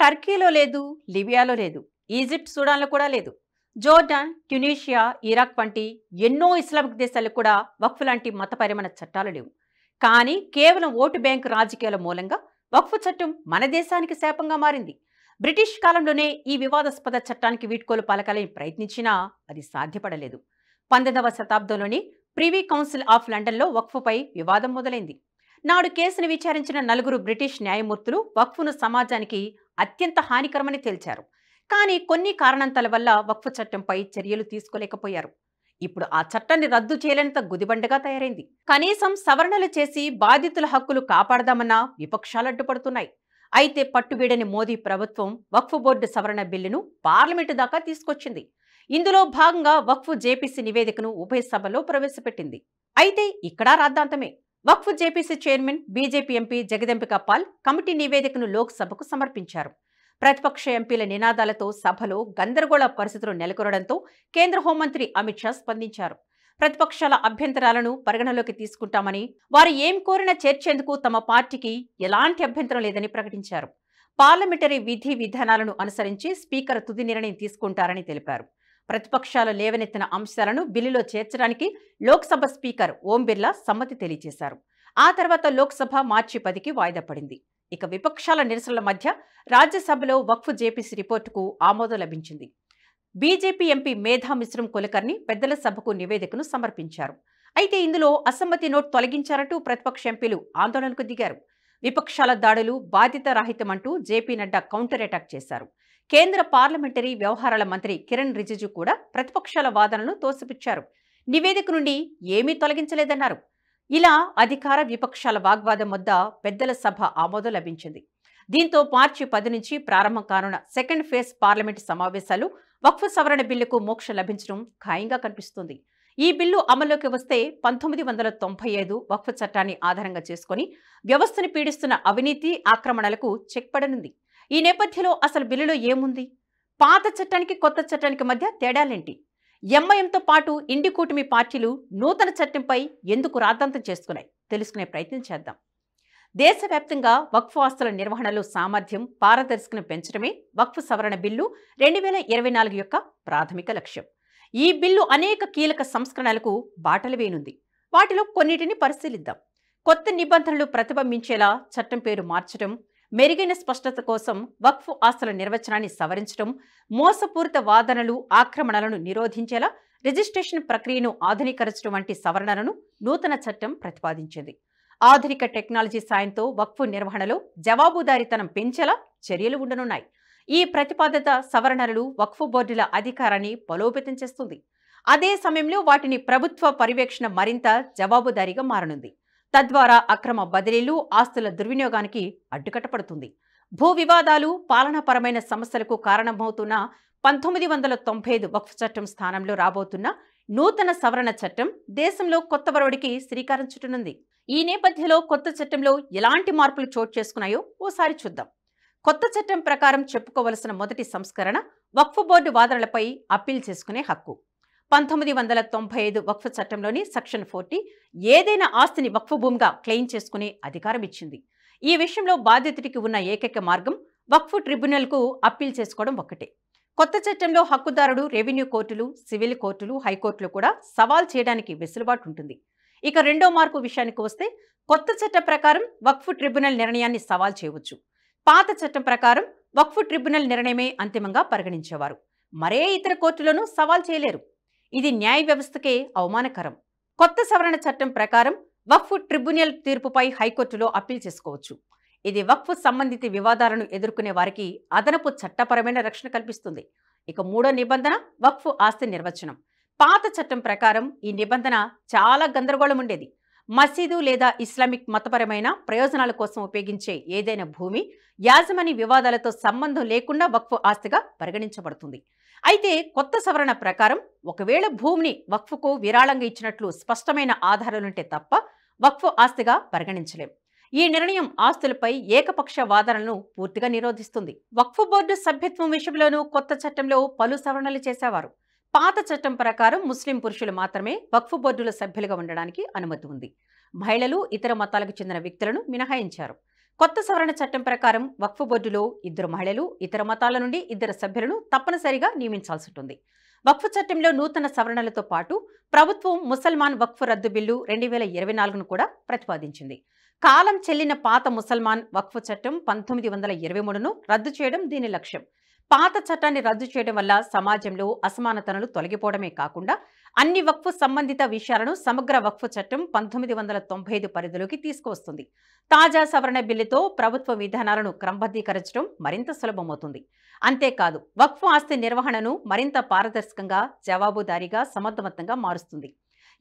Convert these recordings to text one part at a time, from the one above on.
టర్కీలో లేదు, లిబియాలో లేదు, ఈజిప్ట్ సుడాన్లో కూడా లేదు. జోర్డాన్, ట్యునీషియా, ఇరాక్ వంటి ఎన్నో ఇస్లామిక్ దేశాలు కూడా వక్ఫ్ లాంటి మతపరమైన చట్టాలు లేవు. కానీ కేవలం ఓటు బ్యాంకు రాజకీయాల మూలంగా వక్ఫ్ చట్టం మన దేశానికి శాపంగా మారింది. బ్రిటిష్ కాలంలోనే ఈ వివాదాస్పద చట్టానికి వీడ్కోలు పలకాలని ప్రయత్నించినా అది సాధ్యపడలేదు. 19వ శతాబ్దంలోని ప్రివీ కౌన్సిల్ ఆఫ్ లండన్లో వక్ఫ్పై వివాదం మొదలైంది. నాడు కేసును విచారించిన 4 బ్రిటిష్ న్యాయమూర్తులు వక్ఫ్ను సమాజానికి అత్యంత హానికరమని తేల్చారు. కానీ కొన్ని కారణాంతాల వల్ల వక్ఫ్ చట్టంపై చర్యలు తీసుకోలేకపోయారు. ఇప్పుడు ఆ చట్టాన్ని రద్దు చేయలేనంత గుదిబండగా తయారైంది. కనీసం సవరణలు చేసి బాధితుల హక్కులు కాపాడదామన్న విపక్షాలు అడ్డుపడుతున్నాయి. అయితే పట్టువీడని మోదీ ప్రభుత్వం వక్ఫ్ బోర్డు సవరణ బిల్లును పార్లమెంటు దాకా తీసుకొచ్చింది. ఇందులో భాగంగా వక్ఫ్ జేపీసీ నివేదికను ఉభయ సభలో ప్రవేశపెట్టింది. అయితే ఇక్కడ రాద్ధాంతమే. వక్ఫ్ JPC chairman BJP MP Jagdambika Pal committee నివేదికను లోక్సభకు సమర్పించారు. ప్రతిపక్ష ఎంపీల నినాదాలతో సభలో గందరగోళ పరిస్థితులు నెలకొనడంతో కేంద్ర హోంమంత్రి అమిత్ షా స్పందించారు. ప్రతిపక్షాల అభ్యంతరాలను పరిగణలోకి తీసుకుంటామని, వారు ఏం కోరినా చేర్చేందుకు తమ పార్టీకి ఎలాంటి అభ్యంతరం లేదని ప్రకటించారు. పార్లమెంటరీ విధి విధానాలను అనుసరించి స్పీకర్ తుది నిర్ణయం తీసుకుంటారని తెలిపారు. ప్రతిపక్షాలు లేవనెత్తిన అంశాలను బిల్లులో చేర్చడానికి లోక్సభ స్పీకర్ ఓం బిర్లా సమ్మతి తెలియజేశారు. ఆ తర్వాత లోక్సభ మార్చి 10కి వాయిదా పడింది. ఇక విపక్షాల నిరసనల మధ్య రాజ్యసభలో వక్ఫ్ జేపీసీ రిపోర్టుకు ఆమోదం లభించింది. బీజేపీ ఎంపీ మేధా మిశ్రం కులకర్ణి పెద్దల సభకు నివేదికను సమర్పించారు. అయితే ఇందులో అసమ్మతి నోట్ తొలగించారంటూ ప్రతిపక్ష ఎంపీలు ఆందోళనకు దిగారు. విపక్షాల దాడులు బాధ్యత రాహిత్యమంటూ జేపీ నడ్డా కౌంటర్ అటాక్ చేశారు. కేంద్ర పార్లమెంటరీ వ్యవహారాల మంత్రి కిరణ్ రిజిజు కూడా ప్రతిపక్షాల వాదనలను తోసిపుచ్చారు. నివేదిక నుండి ఏమీ తొలగించలేదన్నారు. ఇలా అధికార విపక్షాల వాగ్వాదం వద్ద పెద్దల సభ ఆమోదం లభించింది. దీంతో మార్చి 10 నుంచి ప్రారంభం కానున్న సెకండ్ ఫేజ్ పార్లమెంటు సమావేశాలు వక్ఫ్ సవరణ బిల్లుకు మోక్షం లభించడం ఖాయంగా కనిపిస్తుంది. ఈ బిల్లు అమల్లోకి వస్తే 1995 వక్ఫ్ చట్టాన్ని ఆధారంగా చేసుకుని వ్యవస్థను పీడిస్తున్న అవినీతి ఆక్రమణలకు చెక్ పడనుంది. ఈ నేపథ్యంలో అసలు బిల్లులో ఏముంది? పాత చట్టానికి కొత్త చట్టానికి మధ్య తేడాలేంటి? ఎంఐఎంతో పాటు ఇండి కూటమి పార్టీలు నూతన చట్టంపై ఎందుకు రాద్ధాంతం చేస్తున్నాయి తెలుసుకునే ప్రయత్నం చేద్దాం. దేశవ్యాప్తంగా వక్ఫ్ ఆస్తుల నిర్వహణలో సామర్థ్యం, పారదర్శకతను పెంచడమే వక్ఫ్ సవరణ బిల్లు 2024 యొక్క ప్రాథమిక లక్ష్యం. ఈ బిల్లు అనేక కీలక సంస్కరణలకు బాటలు వేయనుంది. వాటిలో కొన్నిటిని పరిశీలిద్దాం. కొత్త నిబంధనలు ప్రతిబింబించేలా చట్టం పేరు మార్చడం, మెరుగైన స్పష్టత కోసం వక్ఫ్ ఆస్తుల నిర్వచనాన్ని సవరించడం, మోసపూరిత వాదనలు, ఆక్రమణలను నిరోధించేలా రిజిస్ట్రేషన్ ప్రక్రియను ఆధునీకరించడం వంటి సవరణలను నూతన చట్టం ప్రతిపాదించింది. ఆధునిక టెక్నాలజీ సాయంతో వక్ఫ్ నిర్వహణలో జవాబుదారీతనం పెంచేలా చర్యలు ఉండనున్నాయి. ఈ ప్రతిపాదిత సవరణలు వక్ఫ్ బోర్డుల అధికారాన్ని బలోపేతం చేస్తుంది. అదే సమయంలో వాటిని ప్రభుత్వ పర్యవేక్షణ మరింత జవాబుదారీగా మారనుంది. తద్వారా అక్రమ బదిలీలు, ఆస్తుల దుర్వినియోగానికి అడ్డుకట్టపడుతుంది. భూ వివాదాలు, పాలనాపరమైన సమస్యలకు కారణమవుతున్న 1995 వక్ఫ్ చట్టం స్థానంలో రాబోతున్న నూతన సవరణ చట్టం దేశంలో కొత్త ఒరవడికి శ్రీకారం చుట్టనుంది. ఈ నేపథ్యంలో కొత్త చట్టంలో ఎలాంటి మార్పులు చోటు చేసుకున్నాయో ఓసారి చూద్దాం. కొత్త చట్టం ప్రకారం చెప్పుకోవలసిన మొదటి సంస్కరణ వక్ఫ్ బోర్డు వాదనలపై అప్పీల్ చేసుకునే హక్కు. 1995 వక్ఫ్ చట్టంలోని సెక్షన్ 40 ఏదైనా ఆస్తిని వక్ఫ్ భూమిగా క్లెయిమ్ చేసుకునే అధికారం ఇచ్చింది. ఈ విషయంలో బాధితుడికి ఉన్న ఏకైక మార్గం వక్ఫ్ ట్రిబ్యునల్కు అప్పీల్ చేసుకోవడం ఒక్కటే. కొత్త చట్టంలో హక్కుదారుడు రెవెన్యూ కోర్టులు, సివిల్ కోర్టులు, హైకోర్టులు కూడా సవాల్ చేయడానికి వెసులుబాటు ఉంటుంది. ఇక రెండో మార్పు విషయానికి వస్తే కొత్త చట్టం ప్రకారం వక్ఫ్ ట్రిబ్యునల్ నిర్ణయాన్ని సవాల్ చేయవచ్చు. పాత చట్టం ప్రకారం వక్ఫ్ ట్రిబ్యునల్ నిర్ణయమే అంతిమంగా పరిగణించేవారు. మరే ఇతర కోర్టులను సవాల్ చేయలేరు. ఇది న్యాయ వ్యవస్థకే అవమానకరం. కొత్త సవరణ చట్టం ప్రకారం వక్ఫ్ ట్రిబ్యునల్ తీర్పుపై హైకోర్టులో అప్పీల్ చేసుకోవచ్చు. ఇది వక్ఫ్ సంబంధిత వివాదాలను ఎదుర్కొనే వారికి అదనపు చట్టపరమైన రక్షణ కల్పిస్తుంది. ఇక మూడో నిబంధన వక్ఫ్ ఆస్తి నిర్వచనం. పాత చట్టం ప్రకారం ఈ నిబంధన చాలా గందరగోళం ఉండేది. మసీదు లేదా ఇస్లామిక్ మతపరమైన ప్రయోజనాల కోసం ఉపయోగించే ఏదైనా భూమి యాజమాన్య వివాదాలతో సంబంధం లేకుండా వక్ఫ్ ఆస్తిగా పరిగణించబడుతుంది. అయితే కొత్త సవరణ ప్రకారం ఒకవేళ భూమిని వక్ఫ్కు విరాళంగా ఇచ్చినట్లు స్పష్టమైన ఆధారాలుంటే తప్ప వక్ఫ్ ఆస్తిగా పరిగణించలేం. ఈ నిర్ణయం ఆస్తులపై ఏకపక్ష వాదనలను పూర్తిగా నిరోధిస్తుంది. వక్ఫ్ బోర్డు సభ్యత్వం విషయంలోనూ కొత్త చట్టంలో పలు సవరణలు చేసేవారు. పాత చట్టం ప్రకారం ముస్లిం పురుషులు మాత్రమే వక్ఫ్ బోర్డుల సభ్యులుగా ఉండడానికి అనుమతి ఉంది. మహిళలు, ఇతర మతాలకు చెందిన వ్యక్తులను మినహాయించారు. కొత్త సవరణ చట్టం ప్రకారం వక్ఫ్ బోర్డులో 2 మహిళలు, ఇతర మతాల నుండి 2 సభ్యులను తప్పనిసరిగా నియమించాల్సి ఉంటుంది. వక్ఫ్ చట్టంలో నూతన సవరణలతో పాటు ప్రభుత్వం ముసల్మాన్ వక్ఫ్ రద్దు బిల్లు 2024ను కూడా ప్రతిపాదించింది. కాలం చెల్లిన పాత ముసల్మాన్ వక్ఫ్ చట్టం 1923ను రద్దు చేయడం దీని లక్ష్యం. పాత చట్టాన్ని రద్దు చేయడం వల్ల సమాజంలో అసమానతలు తొలగిపోవడమే కాకుండా అన్ని వక్ఫ్ సంబంధిత విషయాలను సమగ్ర వక్ఫ్ చట్టం 1995 పరిధిలోకి తీసుకువస్తుంది. తాజా సవరణ బిల్లుతో ప్రభుత్వ విధానాలను క్రమబద్ధీకరించడం మరింత సులభమవుతుంది. అంతేకాదు వక్ఫ్ ఆస్తి నిర్వహణను మరింత పారదర్శకంగా, జవాబుదారీగా, సమర్థవంతంగా మారుస్తుంది.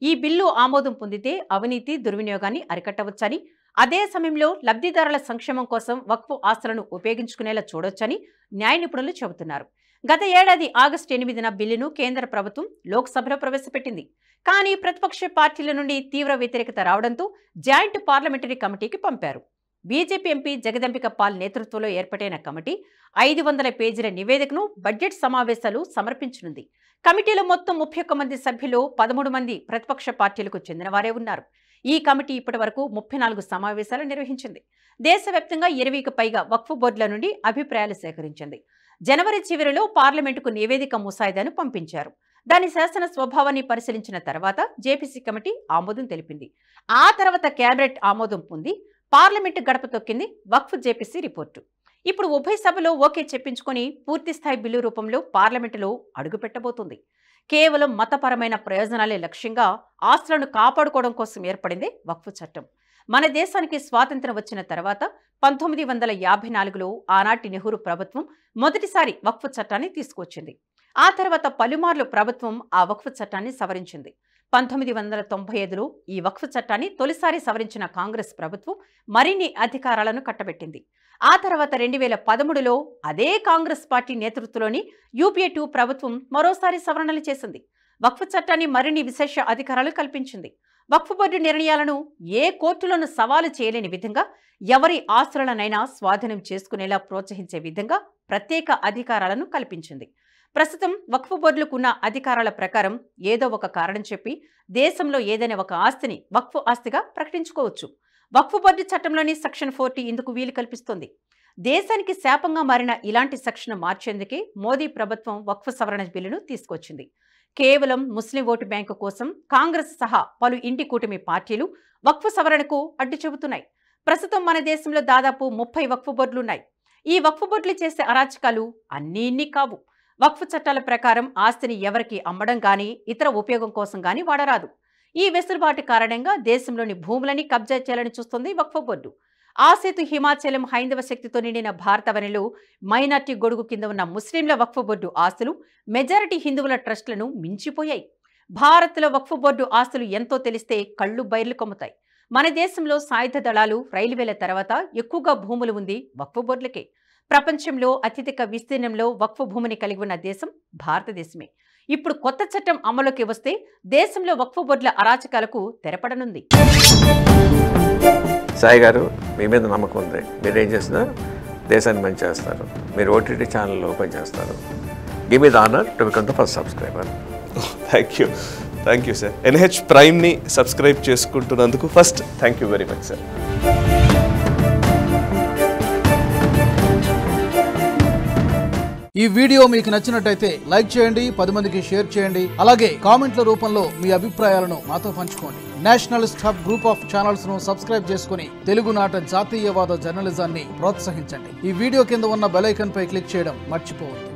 ఈ బిల్లు ఆమోదం పొందితే అవినీతి, దుర్వినియోగాన్ని అరికట్టవచ్చని, అదే సమయంలో లబ్ధిదారుల సంక్షేమం కోసం వక్ఫ్ ఆస్తులను ఉపయోగించుకునేలా చూడొచ్చని న్యాయ నిపుణులు చెబుతున్నారు. గత ఏడాది ఆగస్టు 8న బిల్లును కేంద్ర ప్రభుత్వం లోక్సభలో ప్రవేశపెట్టింది. కానీ ప్రతిపక్ష పార్టీల నుండి తీవ్ర వ్యతిరేకత రావడంతో జాయింట్ పార్లమెంటరీ కమిటీకి పంపారు. బీజేపీ ఎంపీ జగదంబిక పాల్ నేతృత్వంలో ఏర్పాటైన కమిటీ 500 పేజీల నివేదికను బడ్జెట్ సమావేశాలు సమర్పించనుంది. కమిటీలో మొత్తం 31 మంది సభ్యులు, 13 మంది ప్రతిపక్ష పార్టీలకు చెందినవారే ఉన్నారు. ఈ కమిటీ ఇప్పటి వరకు 34 సమావేశాలు నిర్వహించింది. దేశవ్యాప్తంగా 20కి పైగా వక్ఫ్ బోర్డుల నుండి అభిప్రాయాలు సేకరించింది. జనవరి చివరిలో పార్లమెంటుకు నివేదిక ముసాయిదాను పంపించారు. దాని శాసన స్వభావాన్ని పరిశీలించిన తర్వాత జేపీసీ కమిటీ ఆమోదం తెలిపింది. ఆ తర్వాత కేబినెట్ ఆమోదం పొంది పార్లమెంటు గడప తొక్కింది వక్ఫ్ జేపీసీ రిపోర్టు. ఇప్పుడు ఉభయ సభలో ఓకే చెప్పించుకొని పూర్తిస్థాయి బిల్లు రూపంలో పార్లమెంటులో అడుగుపెట్టబోతుంది. కేవలం మతపరమైన ప్రయోజనాలే లక్ష్యంగా ఆస్తులను కాపాడుకోవడం కోసం ఏర్పడింది వక్ఫ్ చట్టం. మన దేశానికి స్వాతంత్ర్యం వచ్చిన తర్వాత 1954లో ఆనాటి నెహ్రూ ప్రభుత్వం మొదటిసారి వక్ఫ్ చట్టాన్ని తీసుకొచ్చింది. ఆ తర్వాత పలుమార్లు ప్రభుత్వం ఆ వక్ఫ్ చట్టాన్ని సవరించింది. 1995లో ఈ వక్ఫ్ చట్టాన్ని తొలిసారి సవరించిన కాంగ్రెస్ ప్రభుత్వం మరిన్ని అధికారాలను కట్టబెట్టింది. ఆ తర్వాత 2013లో అదే కాంగ్రెస్ పార్టీ నేతృత్వంలోని యూపీఏ 2 ప్రభుత్వం మరోసారి సవరణలు చేసింది. వక్ఫ్ చట్టాన్ని మరిన్ని విశేష అధికారాలు కల్పించింది. వక్ఫ్ బోర్డు నిర్ణయాలను ఏ కోర్టులను సవాలు చేయలేని విధంగా, ఎవరి ఆస్తులనైనా స్వాధీనం చేసుకునేలా ప్రోత్సహించే విధంగా ప్రత్యేక అధికారాలను కల్పించింది. ప్రస్తుతం వక్ఫ్ బోర్డులకు ఉన్న అధికారాల ప్రకారం ఏదో ఒక కారణం చెప్పి దేశంలో ఏదైనా ఒక ఆస్తిని వక్ఫ్ ఆస్తిగా ప్రకటించుకోవచ్చు. వక్ఫ్ బోర్డు చట్టంలోని సెక్షన్ 40 ఇందుకు వీలు కల్పిస్తుంది. దేశానికి శాపంగా మారిన ఇలాంటి సెక్షన్ మార్చేందుకే మోదీ ప్రభుత్వం వక్ఫ్ సవరణ బిల్లును తీసుకొచ్చింది. కేవలం ముస్లిం ఓటు బ్యాంకు కోసం కాంగ్రెస్ సహా పలు ఇంటి కూటమి పార్టీలు వక్ఫ్ సవరణకు అడ్డు చెబుతున్నాయి. ప్రస్తుతం మన దేశంలో దాదాపు 30 వక్ఫ్ బోర్డులున్నాయి. ఈ వక్ఫ్ బోర్డులు చేసే అరాచకాలు అన్నీ కావు. వక్ఫ్ చట్టాల ప్రకారం ఆస్తిని ఎవరికి అమ్మడం గానీ, ఇతర ఉపయోగం కోసం గానీ వాడరాదు. ఈ వెసులుబాటు కారణంగా దేశంలోని భూములని కబ్జా చేయాలని చూస్తుంది వక్ఫ్ బోర్డు. ఆసేతు హిమాచలం హైందవ శక్తితో నిండిన భారతవనిలో మైనార్టీ గొడుగు కింద ఉన్న ముస్లింల వక్ఫ్ బోర్డు ఆస్తులు మెజారిటీ హిందువుల ట్రస్టులను మించిపోయాయి. భారత్లో వక్ఫ్ బోర్డు ఆస్తులు ఎంతో తెలిస్తే కళ్ళు బైర్లు కమ్ముతాయి. మన దేశంలో సాయుధ దళాలు, రైల్వేల తర్వాత ఎక్కువగా భూములు ఉంది వక్ఫ్ బోర్డులకే. ప్రపంచంలో అత్యధిక విస్తీర్ణంలో వక్ఫ్ భూమిని కలిగి ఉన్న దేశం భారతదేశమే. ఇప్పుడు కొత్త చట్టం అమలుకి వస్తే దేశంలో వక్ఫ్ బోర్డుల అరాచకాలకు తెరపడనుంది. సాయి గారు, మీ మీద నమ్మకం ఉంది. మీరు ఏం చేసినా దేశాన్ని మంచి చేస్తారు. మీరు ఓటీటీ ఛానల్ ఓపెన్ చేస్తారు. Give me the honour to become the first subscriber. Thank you sir. NH ప్రైమ్ని సబ్స్క్రైబ్ చేసుకుంటున్నందుకు first thank you very much sir. ఈ వీడియో మీకు నచ్చినట్టయితే లైక్ చేయండి, 10 మందికి షేర్ చేయండి. అలాగే కామెంట్ల రూపంలో మీ అభిప్రాయాలను మాతో పంచుకోండి. Nationalist hub group of channels ను సబ్స్క్రైబ్ చేసుకుని తెలుగునాట జాతీయవాద జర్నలిజాన్ని ప్రోత్సహించండి. ఈ వీడియో కింద ఉన్న బెల్ ఐకాన్ పై క్లిక్ చేయడం మర్చిపోవద్దు.